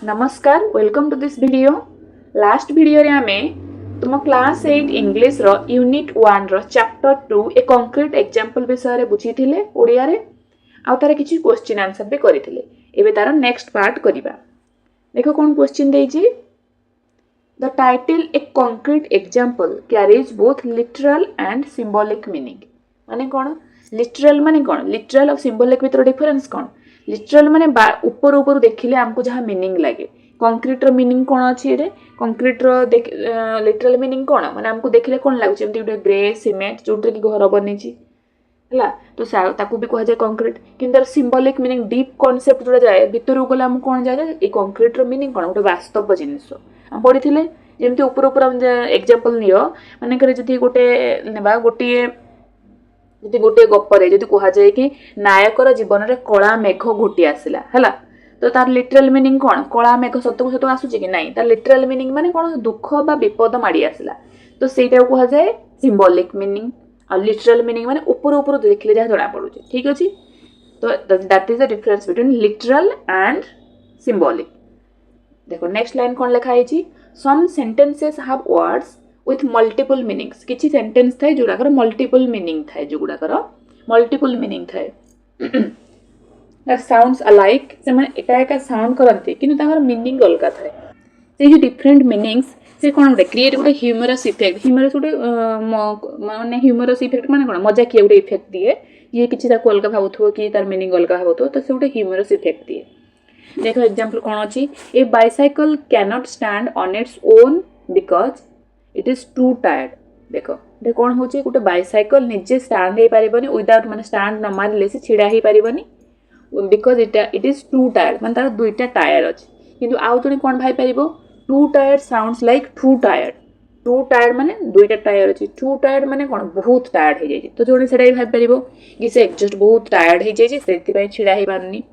नमस्कार welcome to this video. Last video रे आमे तुम क्लास 8 इंग्लिश रो यूनिट 1 रो चैप्टर 2 ए कंक्रीट एग्जांपल विषय रे बुझी थिले ओडिया रे आ तार किछि क्वेश्चन आंसर भी करिथिले। एबे तार नेक्स्ट पार्ट करिबा। देखो कोन क्वेश्चन देइछि। The title a concrete example carries both literal and symbolic meaning. माने कोन लिटरल माने कोन लिटरल और सिंबॉलिक भीतर डिफरेंस कोन। लिटरल माने ऊपर ऊपर देखिले हमको जहाँ मीनिंग लगे। कंक्रीट रो मीनिंग कोन अछि रे कंक्रीट रो लिटरल मीनिंग कोन माने हमको देखिले कोन लागु जेमति गुटे ग्रे सीमेंट जोटर की घर बनेछि हला तो ताकू भी कहा जाए कंक्रीट किंतु तार सिंबॉलिक मीनिंग डीप कांसेप्ट जोड़ा जाए भीतर गले हम कोन जाए ए कंक्रीट रो मीनिंग कोन गुटे वास्तव जिनिस हम पढिथिले जेमति ऊपर ऊपर हम एग्जांपल नियो माने करे जति गुटे नेबा गोटिए जदि गोटे गपरे जदि कहा जाए कि नायकर जीवन में कला मेघ घोटी आसला है तो तार लिटरल मीनिंग कौन कला मेघ सतक सत आसूची कि नहीं तार लिटरल मीनिंग माने कौन दुख बा विपद माड़ी आसला तो सेटा कहा जाए सिंबॉलिक मीनिंग और लिटरल मीनिंग माने ऊपर ऊपर देखले जहाँ जना पड़ुचे ठीक अच्छे तो that is the difference between literal and symbolic. देखो नेक्स्ट लाइन कौन लिखा है some sentences have words with multiple meanings किछि सेंटेंस थाए जोडाकर मल्टीपल मीनिंग थाए जो गुडाकर मल्टीपल मीनिंग थाए that sounds alike से माने एका एका साउंड करंती किंतु ताकर मीनिंग अलगा थाए से जो डिफरेंट मीनिंग्स से कोन गुटे क्रिएट गुटे ह्यूमरस इफेक्ट गुटे माने ह्यूमरस इफेक्ट माने कोन मजाकिया गुटे इफेक्ट दिए ये किछि ताको अलगा भाबुथबो कि तार मीनिंग अलगा भाबुथबो तो से गुटे ह्यूमरस इफेक्ट दिए। देखो एग्जांपल कोन अछि a bicycle cannot stand on its own because it is too tired. देखो ये कौन हो गोटे बाइसाइकल निजे स्टैंड हो पारिबनी विदाउट माने स्टैंड न मारले से छिड़ा हो पारिबनी because it is too tired माने तार दुईटा टायर अछि किंतु आउ जने कोन भाई पारिबो two tired sounds like too tired माने दुईटा टायर अछि टू टायर्ड माने कोन बहुत टायर्ड हो जाय तो जोने सेडा भाई पारिबो कि से एग्जस्ट बहुत टायर्ड हो जाय सेति पय छिड़ा हो पारनी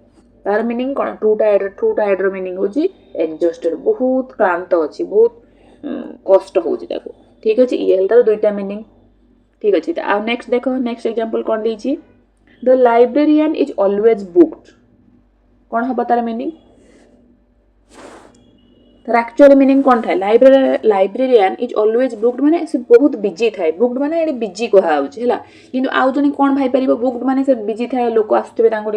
तार meaning cone to tired row meaning होची एग्जस्टेड बहुत क्लांत अछि बहुत कष्ट हो ठीक अच्छे ये तार दुईटा मीनिंग ठीक अच्छे आ नेक्स्ट देखो नेक्स्ट एग्जांपल कौन दी the librarian is always booked कौन हम तार मीनिंग तार एक्चुअल मीनिंग कौन था लाइब्रेरियन इज ऑलवेज बुक्ड माने से बहुत बिजी थाए बुक्ड माने एडी बिजी कहा होची हैला किंतु आउ जने कौन भाई परिबो बुक्ड माने से बिजी थाए लोक आस्तबे तांको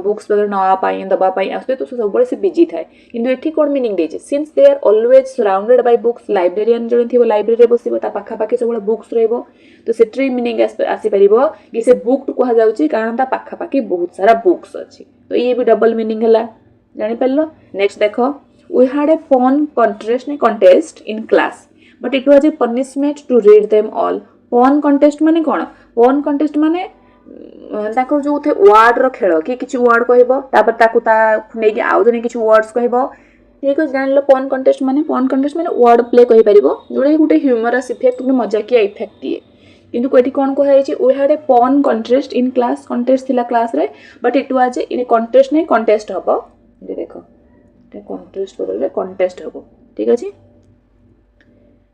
बुक्स वगैरह नवा पाई दबा पाई आस्तबे तो सब बड़े से बिजी थाए किंतु एठी कोन मीनिंग देजे since they are always surrounded by books librarian जने थिबो लाइब्रेरी रे बसिबो ता पाखा पाखी सब बुक्स रहइबो तो सेट्री मीनिंग आसी परिबो कि से बुक्ड कहा जाउची कारण ता पाखा पाखी बहुत सारा बुक्स अछि तो ये भी डबल मीनिंग हैला जानि परलो। नेक्स्ट देखो we had a pawn contest in class but it was a punishment to read them all। pawn contest माने कोन pawn contest माने ताको जो थे वर्ड रो खेल कि किछि वर्ड कहबो तापर ताकू ता नै कि आउ जने किछि वर्ड्स कहबो ठीक अछि जानलो pawn contest माने वर्ड प्ले कहि परिबो जोडे गुटे ह्यूमरस इफेक्ट गुटे मजाकिया इफेक्ट दिए किंतु कोठी कोन को है we had a pawn contest in class contest थिला क्लास रे but it was a contest नै contest हबो देखो कॉन्टेस्ट बदल कॉन्टेस्ट हबो ठीक अछि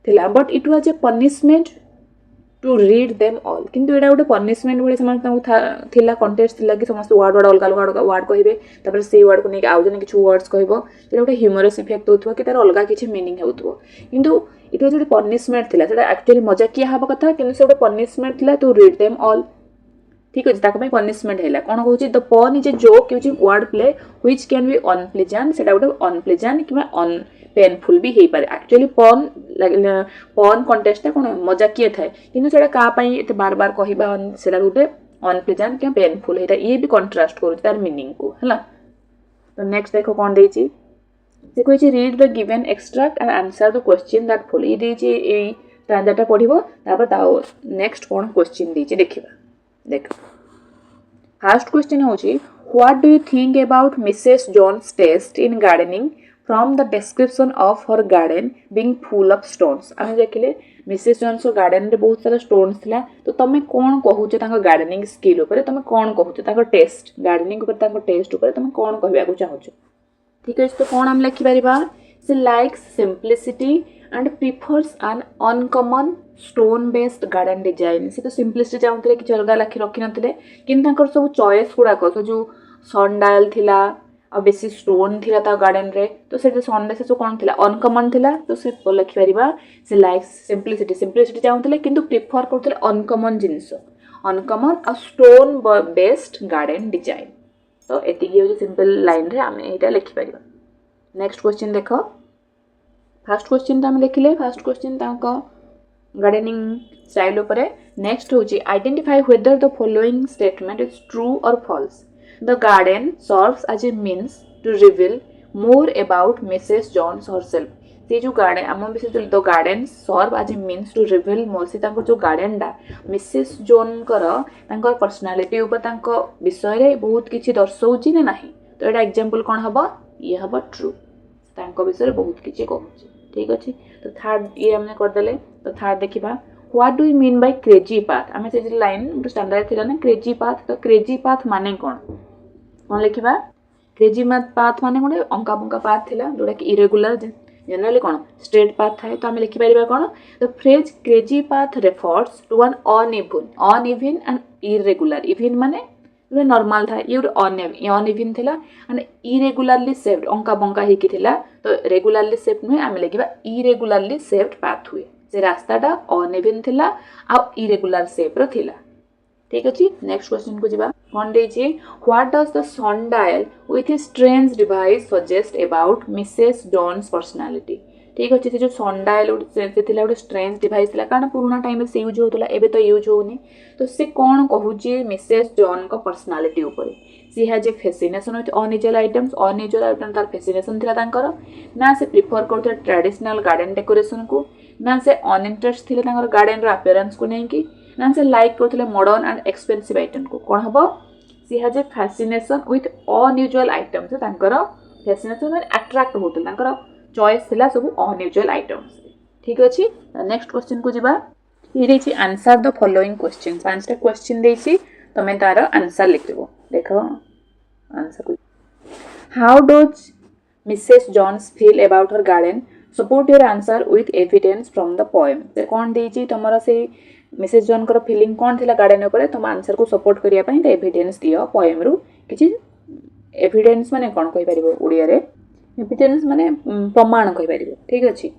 थिला but it was a punishment to read them all किंतु एडा गोटे पनिशमेंट बोले समान थिला कॉन्टेस्ट थिला कि समस्त वर्ड अलग अलग वर्ड कहबे तापर से वर्ड को नै आउ जने किछु वर्ड्स कहबो जेटा गोटे ह्यूमरस इफेक्ट होथबो कि तार अलग किछु मीनिंग होथबो किंतु इट वाज गोटे पनिशमेंट थिला सेटा एक्चुअली मजाकिया हबो कथा किंतु से गोटे पनिशमेंट थिला टू रीड देम ऑल ठीक अछि ताको पनिशमेंट हैला कोन कहूची द पन is a joke using word play which can be unpleasant सेटा गोटे अनप्लेजेंट किबा अन पेनफुल भी हे पारे एक्चुअली पन कॉन्टेस्ट कोन मजाकिया थाए किंतु सेटा का पई एते बार बार कहिबा सेटा गोटे अनप्लेजेंट कि पेनफुल हेता ये भी कंट्रास्ट करू तार मीनिंग को हैला। तो नेक्स्ट देखो कोन देची से कहै read the given extract and answer the question that follow ये देची ए ट्रांजेक्टा पढिबो तापर ताओ नेक्स्ट कोन क्वेश्चन देची देखिबा देखो फर्स्ट क्वेश्चन होची what do you think about Mrs Jones taste in gardening from the description of her garden being full of stones आमे देखिले Mrs Johns garden रे बहुत सारा स्टोन्स थिला तो तमे कोन कहूचे तांको गार्डनिंग स्किल ऊपर तमे कोन कहूचे तांको टेस्ट गार्डनिंग ऊपर तांको टेस्ट ऊपर तमे कोन कहबा को चाहूचे ठीक है तो कोन हम लिखि परिबा से likes simplicity and prefers an uncommon stone based garden design से तो सिंपलिसिटी चाहते कि अलग रखी नथिले किंतु तांकर सब चॉइस गुडा को जो सनडायल थिला आ बेसी स्टोन थिला ता गार्डन रे तो से सन से कोन थिला अनकॉमन थिला तो से लिखि परिबा से लाइक्स सिंपलिसिटी चाहूले किंतु प्रिफर करथले अनकॉमन जिंस अनकॉमन आ स्टोन बेस्ड गार्डन डिजाइन तो एति हो सिंपल लाइन रे आमे एटा लिखि परिबा नेक्स्ट क्वेश्चन देखो फर्स्ट क्वेश्चन तो आम देखिले फर्स्ट क्वेश्चन तांको गार्डनिंग स्टाइल उपरे नेक्स्ट होची identify whether the following statement is true or false the garden serves as a means to reveal more about Mrs Jones herself से जो garden आम विषय the garden serve as a means to reveal more से जो garden टा Mrs जॉनकर personality विषय रे बहुत किछि दर्शाउची ना नाही तो एटा एग्जांपल कोन हबो ये हबो ट्रू तांको विषय बहुत किछि कहूची ठीक अच्छे तो थर्ड ये हमने करदेले तो थर्ड देखा what do you mean by crazy path आम से लाइन स्टैंडर्ड थी ना क्रेजी पाथ तो क्रेजी पाथ माने कौन कौन लिखा क्रेजी पाथ माने गोटे अंका बंका पाथ थिला जोटा कि इरेगुलर जनरली कौन स्ट्रेट पाथ थाए तो आम लिखिपर कौन the phrase crazy path refers to an uneven and irregular even माने नॉर्मल था ये अनइवन थिला एंड इरेगुलरली शेप्ड अंका बंका होकी थिला तो रेगुलरली शेप्ड नुहे आम लिखा इरेगुलरली शेप्ड पाथ हुए से रास्ताटा अनइवन थिला आ इरेगुलर शेप रो थिला ठीक अच्छे नेक्स्ट क्वेश्चन को जा कौन देछि what does the sundial with a strange device suggest about Mrs Jones personality ठीक अच्छे से जो सनडायल गोटे स्ट्रेंज डिवाइस था कारण पुराना टाइम से यूज होता एबे तो यूज होनी तो से कौन कहूँ मिसेस जॉन को पर्सनालीटी ऊपर she has a fascination with unusual item तार फैसिनेशन थिला तांकर ना से प्रिफर करते ट्रेडिशनल गार्डन डेकोरेशन को ना से अनइंटरेस्ट थिले तांकर गार्डन रो अपीयरेंस को नहीं कि ना से लाइक करते मॉडर्न एंड एक्सपेंसिव आइटम को कौन हम she has a fascination with unusual item से तांकर फैसिनेशन में अट्रैक्ट होते तांकर चॉइस थिला सब अनयूजुअल आइटम्स ठीक अच्छे नेक्स्ट क्वेश्चन को जा ये आंसर द फॉलोइंग क्वेश्चन पांचटा क्वेश्चन देछि तमे तार आंसर लिखिबो देखो आंसर को how does Mrs Jones feel about her garden support your answer with evidence from the poem से कौन देछि तमरा से मिसेस जॉन कर फीलिंग कौन थिला गार्डन ऊपर तुम आंसर को सपोर्ट करिया पई एविडेंस दियो पोएम रु किछि एविडेंस माने कौन कहि परिबो ओडिया रे एविडेंस माने प्रमाण कहि परिबो ठीक अछि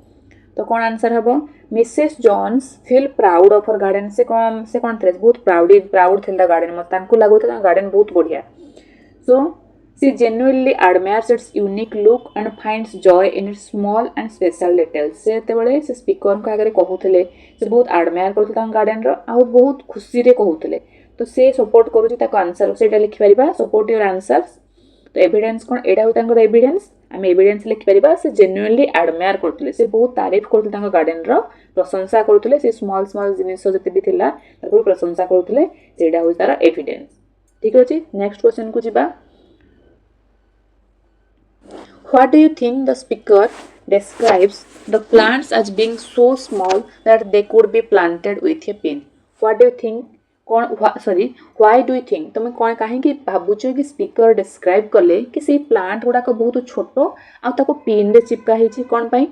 तो कौन आंसर हम Mrs Jones feel proud of her garden से कौन थे बहुत प्राउड थिला गार्डन मत तांको लागुता गार्डन बहुत बढ़िया so she genuinely admires its unique look and finds joy in its small and special details से तेबले से स्पीकर को आगे कहूले से बहुत एडमायर करथुला गार्डन रो आ बहुत खुशी रे कहूले तो से सपोर्ट करूची ताको आंसर सेटा लिखि परिबा सपोर्ट योर आंसर्स तो एविडेंस कौन एडा हो तांकर एविडेंस आम एविडेंस लिखिपर से जेन्युइनली एडमायर करते से बहुत तारीफ करते गार्डन रो प्रशंसा करते से स्मॉल स्मॉल जिनिस जिते भी थिला ताको प्रशंसा करते सेटा हो तार एविडेंस ठीक अच्छे नेक्स्ट क्वेश्चन को जा what do you think the speaker describes the plants as being so small that they could be planted with a pin what do you think why do you think तुम कौन कहीं भावुच कि speaker describe कले कि से plant गुड़ाक बहुत छोट आको पिन रे चिपका होती कौन पाई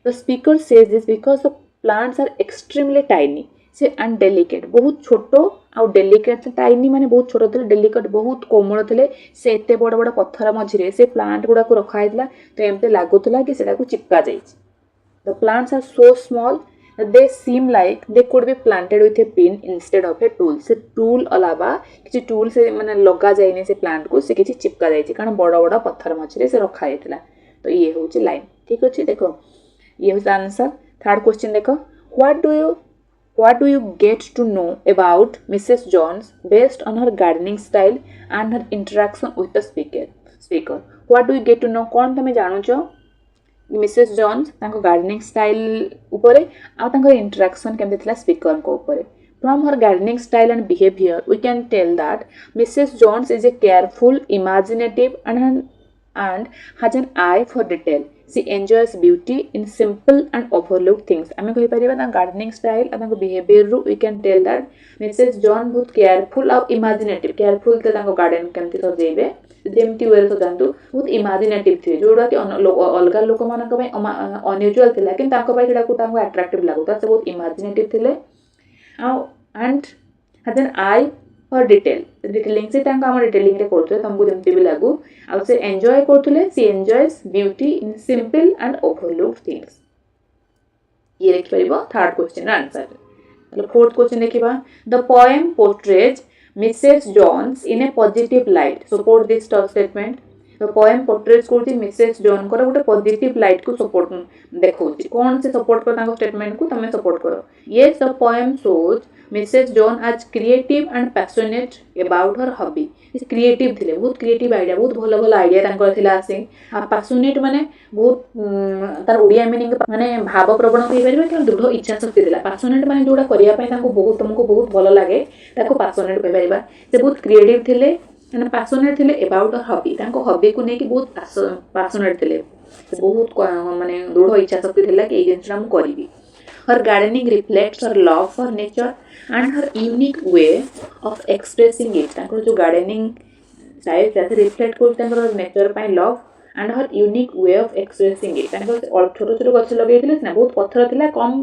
the speaker says this because the plants are extremely tiny से एंड डेलिकेट बहुत छोट आउ डेलिकेट टाइनी माने बहुत छोट थे डेलिकेट बहुत कोमल थे से एते बड़ बड़ पत्थर मझे से प्लांट गुड़ाक रखाई तो एमती लगुला कि चिपका जाइए the plants are so small they seem like they could be planted with a pin instead of a tool से टूल अलावा किसी टूल से माने लगा जाइने से प्लांट को से किसी चिपका जाइए कारण बड़ बड़ पत्थर मझे से रखा जाइए तो ये हूँ लाइन ठीक अच्छे देखो ये हूँ आंसर थर्ड क्वेश्चन देखो what do you get to know about Mrs. Jones based on her gardening style and her interaction with the speaker what do you get to know कौन तुम जानूच मिसेस जॉन्स गार्डनिंग स्टाइल उपरे आ interaction केमती थिला speaker को ऊपर from her gardening style and behaviour we can tell that Mrs Jones is a careful imaginative and has an eye for detail she enjoys beauty in simple and overlooked things आमे कहि परिबा ता gardening style आ behaviour रू we can tell that Mrs John बहुत careful और imaginative careful ते garden केमती सजेबे जेमती वे सजातु बहुत इमेजिनेटिव थे जोड़ा कि अलग लोक मान अनयूजुअल थिला कि अट्राक्टिव लगुता से बहुत इमेजिनेटिव थिले and has an I her detailing से आम डिटेलिंग करते तुमको जमती भी लगू आउ से एंजॉय करते she enjoys beauty in simple and overlooked things ये लिखिपर third question answer fourth question देखा the poem portrays Mrs Jones in a positive light support this statement तो पोएम पोर्ट्रेज करती मिसेस जॉन को गोटे पॉजिटिव लाइट को support देखो कौन से सपोर्ट कर स्टेटमेंट को तुम सपोर्ट कर yes the poem shows Mrs John as creative and passionate about her hobby creative थे बहुत क्रिएटिव आइडिया बहुत भल भल आइडिया आसे पैशनेट माने बहुत तार ओडिया मीनिंग माने भाव प्रवण कहि परिबे कि दृढ़ इच्छा शक्ति दिला पैशनेट माने जोड़ा करिया पय ताको बहुत तुमको बहुत भल लागे ताको पैशनेट कहि परिबा से बहुत क्रिएटिव थिले माने पैशनेट थिले अबाउट हॉबी ताको हॉबी को नेकी बहुत पैशनेट थिले बहुत माने दृढ़ इच्छा शक्ति थिला कि ए जिंसरा मु करिबी her gardening reflects her love for nature and her unique way of expressing it ताको जो गार्डनिंग स्टाइल से रिफ्लेक्ट करते ताको nature pi love and her unique way of expressing it ताको छोट छोट गछ लगेइथिले ना बहुत पत्थर थिला कम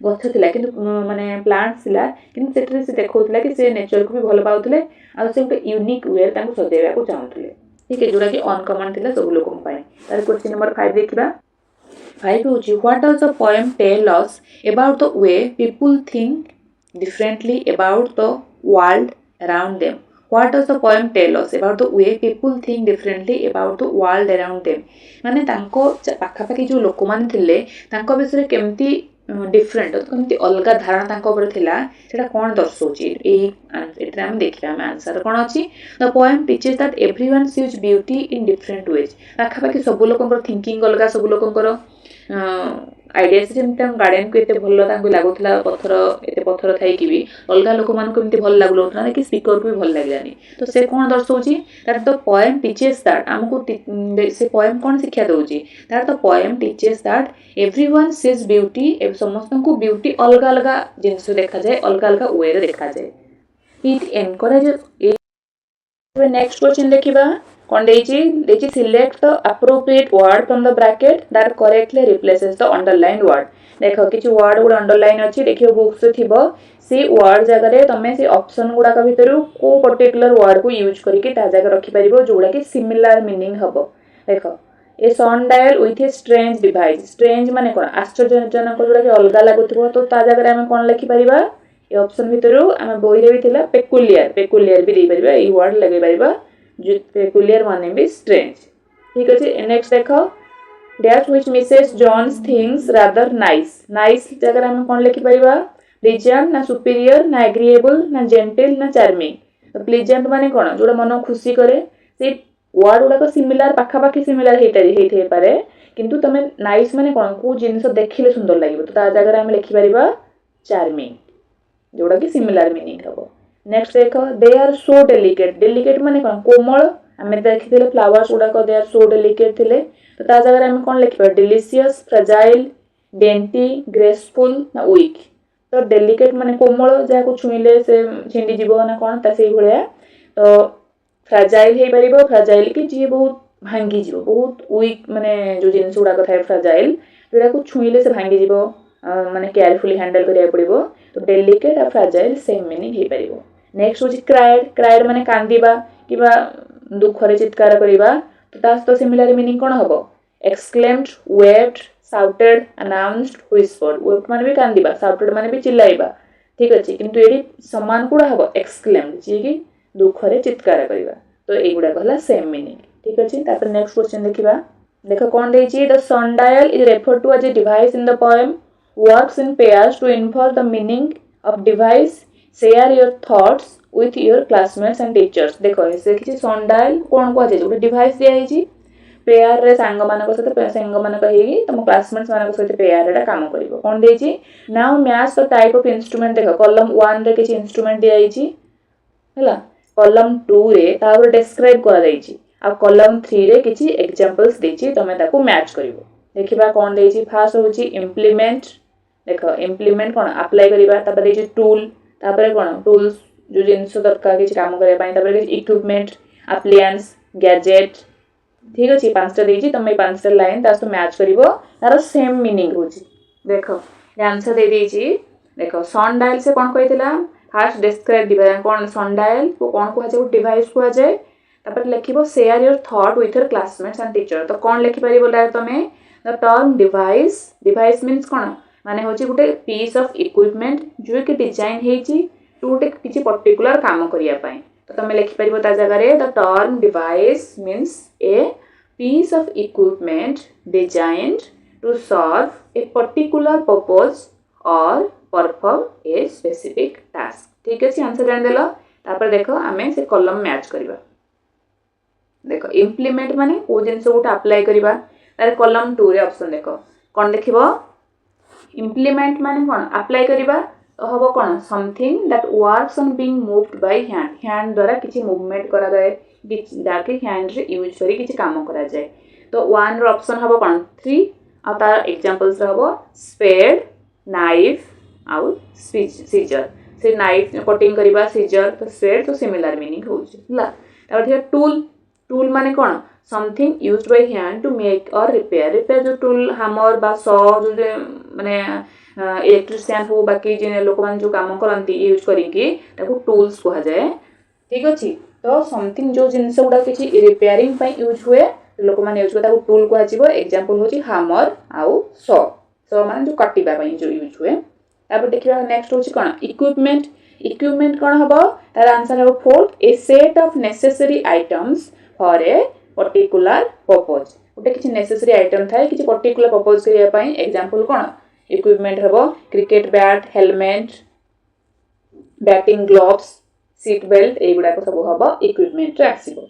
गछ थिला किंतु माने प्लांट्स थिला किंतु सेटरे से देखौथिला कि से नेचर को भी भल पाउथिले आ से एक यूनिक वे ताको सजेबा को चाहउथिले ठीक है जोड़ा कि अनकॉमन थिला सब लोगन पाई तार क्वेश्चन नंबर 5 देखिबा 5 होची what does the poem tell us about the way people think differently about the world around them what does the poem tell us about the way people think differently about the world around them माने तांको पाखापाखि जो लोक मान थिले तांको विषय केमती different केमती अलग धारणा तांको ऊपर थिला सेटा कोन दर्शौची एटा हम देखिबा हम आंसर कोन अछि the poem teaches that everyone sees beauty in different ways पाखापाखि सब लोकंकर थिंकिंग अलग सब लोकंकर आइडिया से गार्डन को एत भल लगुला पत्थर एत पत्थर थी भी अलग लोक मान भल लगुला कि स्पीकर को भी भल लगलानी तो से कौन दर्शाऊँगी that the poem teaches that आमको से पोएम कौन शिक्षा दौची that the poem teaches that everyone sees beauty समस्त को ब्यूटी अलग अलग जिनस देखा जाए अलग अलग वे देखा जाए इट एनकरेजेस नेक्स्ट क्वेश्चन देखिबा कौन देची select the appropriate word from the bracket that correctly replaces the underline word देखो किछि वर्ड गुड अंडरलाइन अछि देखियो बुक्स रे थिबो से वर्ड जगह रे तमे से ऑप्शन गुडा का भितरु को पर्टिकुलर वर्ड को यूज करके ता जगह रखि परिबो जोडा कि सिमिलर मीनिंग हबो देखो a sundial with a strange device strange माने कोन आश्चर्यजनक जोडा कि अलगा लागुथबो तो ता जगह रे हम कोन लिखि परिबा ए ऑप्शन भितरु हम बोई रे भी थिला पेकुलियर भी दे परिबा ए वर्ड लगे परिबा जो पेकुलियर माने भी स्ट्रेंज ठीक अछि नेक्स्ट देखो that which Mrs. Jones thinks rather nice जगह हम कोन लिखि परिबा pleasant ना superior ना agreeable ना gentle ना charming तो pleasant माने कोन जोडा मन खुशी करे से वर्ड गुडा को सिमिलर पाखापाखि सिमिलर हेइथे पारे किंतु तमे नाइस माने कोन को जिंस देखिले सुंदर लागिबो तो ता जगह हम लिखि परिबा charming जोडा कि सिमिलर मीनिंग हबो नेक्स्ट देखो दे आर सो डेलिकेट माने कोन कोमल हमें देखिथिले फ्लावर्स गुडा को दे आर सो डेलिकेट थिले तो ता जगह हम कोन लिखिबा डिलीशियस फ्रेजाइल डेंटी ग्रेसफुल ना वीक तो डेलिकेट माने कोमल जा को छुइले से छिंडी जीवो ना कोन ता सेही भलिया तो फ्रेजाइल हे परिबो फ्रेजाइल कि जी बहुत भांगी जीवो बहुत वीक माने जो जिंस गुडा को थाए फ्रेजाइल जोडा को छुइले से भांगी जीवो माने केयरफुली हैंडल करिया पड़िबो तो डेलिकेट और फ्रेजाइल सेम मीनिंग हे परिबो नेक्स्ट होची क्राइड माने कांदीबा किबा दुख रे चित्कार करिबा तो तास तो सिमिलर मीनिंग कोन हबो exclaimed vaped shouted announced व्हिस्पर्ड vaped माने भी कांदीबा शाउटेड माने भी चिल्लाइबा ठीक अछि किंतु एडी समान कोडा हबो एक्सक्लेम्ड जे कि दुख रे चित्कार करिबा तो एगुडा कहला सेम मीनिंग ठीक अछि तापर नेक्स्ट क्वेश्चन देखिबा देखो कोन देछि the sundial is referred to as a device in the poem works in pairs to infer the meaning of device share your thoughts with your classmates and teachers देखो ऐसे किछि सनडायल कोन को जे ଗୋଟେ device दिया हिची पेयर रे संग मानक सहित संग मानक हेई तम क्लासमेट्स मानक सहित पेयर रे काम करिवो कोन देछि now match the type of instrument देखो कॉलम 1 रे किछि इंस्ट्रूमेंट दिया हिची हला कॉलम 2 रे तापर डिस्क्राइब करा जाईची आ कॉलम 3 रे किछि एग्जांपल्स देछि तमे ताको मैच करिवो देखिबा कोन देछि फर्स्ट होछि इम्प्लीमेंट देखो इम्प्लीमेंट कोन अप्लाई करिबा तापर देछि टूल तापर कोन टूल्स जो जिंस दरकार किछि काम करे पई तापर किछि इक्विपमेंट अप्लायंस गैजेट ठीक अछि पांचटा देछि तमे पांचटा लाइन तास तो मैच करिवो तार सेम मीनिंग होछि देखो आंसर दे देछि देखो सनडायल से कोन कहितला फास्ट डिस्क्राइब डिवाइस कौन सनडायल को कौन कह जाए डिवाइस कह जाए तापर लिखिबो share your thought with your classmates and teacher तो कौन लिखि परिबो ला तमे the term device device means कौन माने होची गुटे पीस ऑफ इक्विपमेंट जो कि डिजाइन हेची टू गुटे किछि पर्टिकुलर काम करिया पई तो तमे लिखि परिबो ता जगह रे the term device means A piece of equipment designed to serve a particular purpose or perform a specific task ठीक है आंसर जान देलो तापर देखो आमे से कॉलम मैच करबा देखो इम्प्लीमेंट माने को जिंस गोटे अप्लाई करबा तार कॉलम 2 रे ऑप्शन देखो कोन देखिबो इम्प्लीमेंट माने कोन अप्लाई करबा तो हबो कोन something that works on being moved by hand hand द्वारा किछि मूवमेंट करा जाए जाके हैंड रे यूज करी किछि काम करा जाए तो 1 रो ऑप्शन हबो कोन 3 आ तार एग्जांपल्स रहबो स्पेड नाइफ आउ सीजर से नाइफ कटिंग करबा सीजर तो स्पेड तो सिमिलर मीनिंग होउछ हला तापर थिया टूल टूल माने कोन something used by hand to make or repair जो टूल हैमर बा सॉ जो माने इलेक्ट्रिशियन हो बाकी जे लोक मान जो काम करंती यूज करिकी ताको टूल्स कहा जाए ठीक अछि तो समथिंग जो जिंस गुडा किछि रिपेयरिंग पई यूज हुए लोक मान यूज करता टूल को आजिबो एग्जांपल होची हैमर आउ सॉ माने जो कटिबा पई जो यूज हुए तापर देखिबा नेक्स्ट होची कोन इक्विपमेंट इक्विपमेंट कोन हबो तार आंसर हबो fourth a set of necessary items for a particular purpose उटे किछि नेसेसरी आइटम थाए किछि पर्टिकुलर पर्पस करिया पई एग्जांपल कोन इक्विपमेंट हबो cricket bat helmet batting gloves seat belt ए गुडा को सब हबो इक्विपमेंट रे आसीबो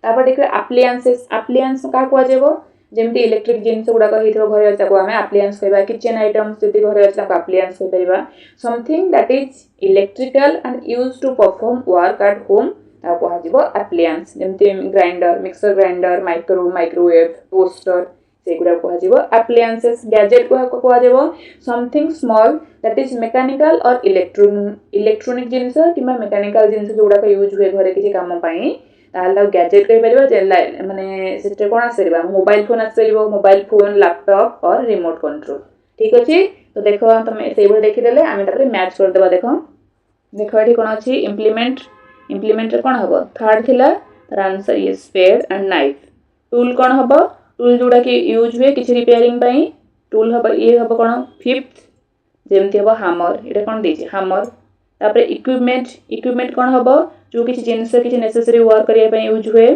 तापर देखिबा एप्लायंस का को जेबो जेमति इलेक्ट्रिक जिंस गुडा को हिथो घरे ताको हमें एप्लायंस कहबा किचन आइटम्स जति घरे अछि ताको एप्लायंस कहि परिबा something that is electrical and used to perform work at home ताको हाजिबो एप्लायंस जेमति grinder mixer grinder microwave toaster सेगुडा को हाजिबो एप्लायंसेस गैजेट को हाजिबो something small that is mechanical or electronic जिंस किबा मैकेनिकल जिंस जोडा को यूज हुए घरे किछि काम पई ताहला गैजेट कहि परिबो जे माने सेटे कोन आसरिबा मोबाइल फोन आसरिबो mobile phone laptop or remote control ठीक अछि तो देखो तमे सेबो देखि देले आमे तारे मैच कर देबा देखो एठी कोन अछि इम्प्लीमेंट रे कोन हबो थर्ड थिला तार answer is spade and knife tool कोन हबो टूल जोडा कि यूज हुए किछि रिपेयरिंग पई टूल हबो ये हबो कोन फिफ्थ जेमति हबो हैमर एटा कोन देछि हैमर तापर इक्विपमेंट कोन हबो जो किछि जिंस किछि नेसेसरी वर्क करिया पई यूज हुए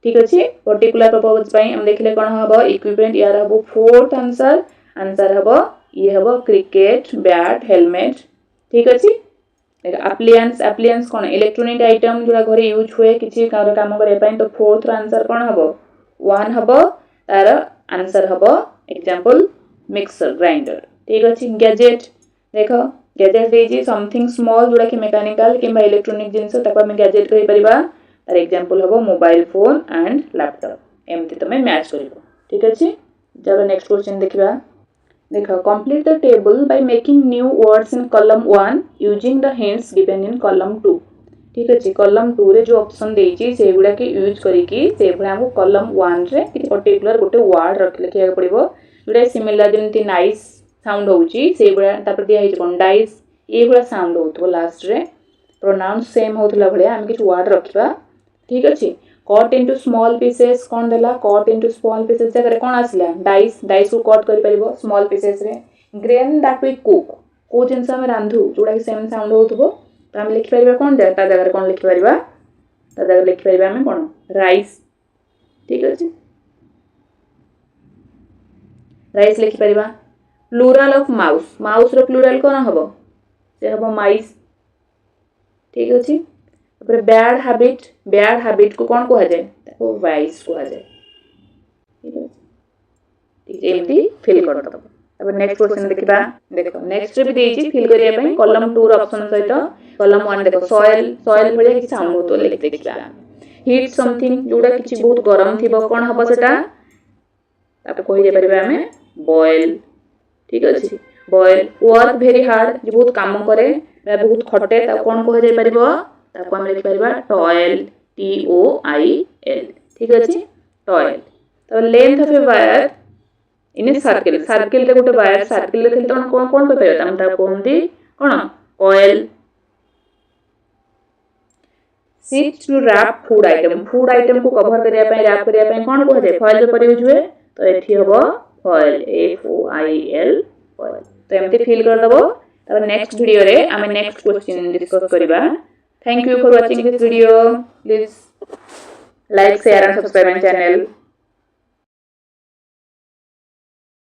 ठीक अछि पर्टिकुलर पर्पस पई हम देखले कोन हबो इक्विपमेंट यार हबो फोर्थ आंसर हबो ये हबो क्रिकेट बैट हेलमेट ठीक अछि एप्लायंस कोन इलेक्ट्रॉनिक आइटम जोडा घरे यूज हुए किछि काम करिया पई तो फोर्थ आंसर कोन हबो 1 हबो तार आंसर हबो एग्जांपल मिक्सर ग्राइंडर ठीक अछि गैजेट देखो गैजेट देजी समथिंग स्मॉल जोडा कि मैकेनिकल किबा इलेक्ट्रॉनिक जिंस ताको हम गैजेट कहि परिबा तार एग्जांपल हबो मोबाइल फोन एंड लैपटॉप एमति तमे मैच करिवो ठीक अछि जब नेक्स्ट क्वेश्चन देखिबा देखो complete the table by making new words in column 1 using the hints given in column 2 ठीक अछि कॉलम 2 रे जो ऑप्शन देछि से गुडा के यूज करी कि से भला हमको कॉलम 1 रे कि पर्टिकुलर गोटे वर्ड रख लिखिया पड़िबो जोडा सिमिलर जेमति नाइस साउंड होउची से गुडा तापर दिया हिच कोन डाइस ए गुडा साउंड होतबो लास्ट रे प्रोनाउंस सेम होतला भले हम किछ वर्ड रखबा ठीक अछि कट इनटू स्मॉल पीसेस कोन देला कट इनटू स्मॉल पीसेस जगह कोन आसला डाइस को कट करि परिबो स्मॉल पीसेस रे ग्रेन दैट वी कुक को जिंस हम रांधु जोडा कि सेम साउंड होतबो तो हम लिखि परिबा कोन ता जगह कोन लिखि परिबा ता जगह लिखि परिबा हम कोन राइस ठीक अछि राइस लिखि परिबा प्लूरल ऑफ माउस रो प्लूरल कोन हबो से हबो माइस ठीक अछि ऊपर बैड हैबिट को कौन कहा जाए ताको वाइस कहा जाए ठीक है ठीक एमती फिल कर दब अब नेक्स्ट क्वेश्चन देखिबा देखो नेक्स्ट भी देछि फिल करिया पई कॉलम 2 रो ऑप्शन सहित कॉलम 1 देखो सॉइल भले कि साउंड होतो लिख देखिबा हीट समथिंग जोडा किछि बहुत गरम थिबो कोन हबो सेटा ताको कहि जे परबा हमें बॉयल ठीक अछि बॉयल वर्क वेरी हार्ड जे बहुत काम करे बहुत खटे ता कोन कह जाय परबो ताको हम लिख परबा टॉयल TOIL ठीक अछि टॉयल तो length of a wire in a circle रे गोटे वायर सर्किल रे तो कोन कह परबा हम ता कोन दी कोन coil sheet to wrap food item को कवर करिया पय रैप करिया पय कोन को जे फॉइल पेपर यूज हुए तो एठी हबो फॉइल FOIL फॉइल तो एमती फिल कर दबो तब नेक्स्ट वीडियो रे आमे नेक्स्ट क्वेश्चन डिस्कस करिबा thank you for watching this video please like share and subscribe my channel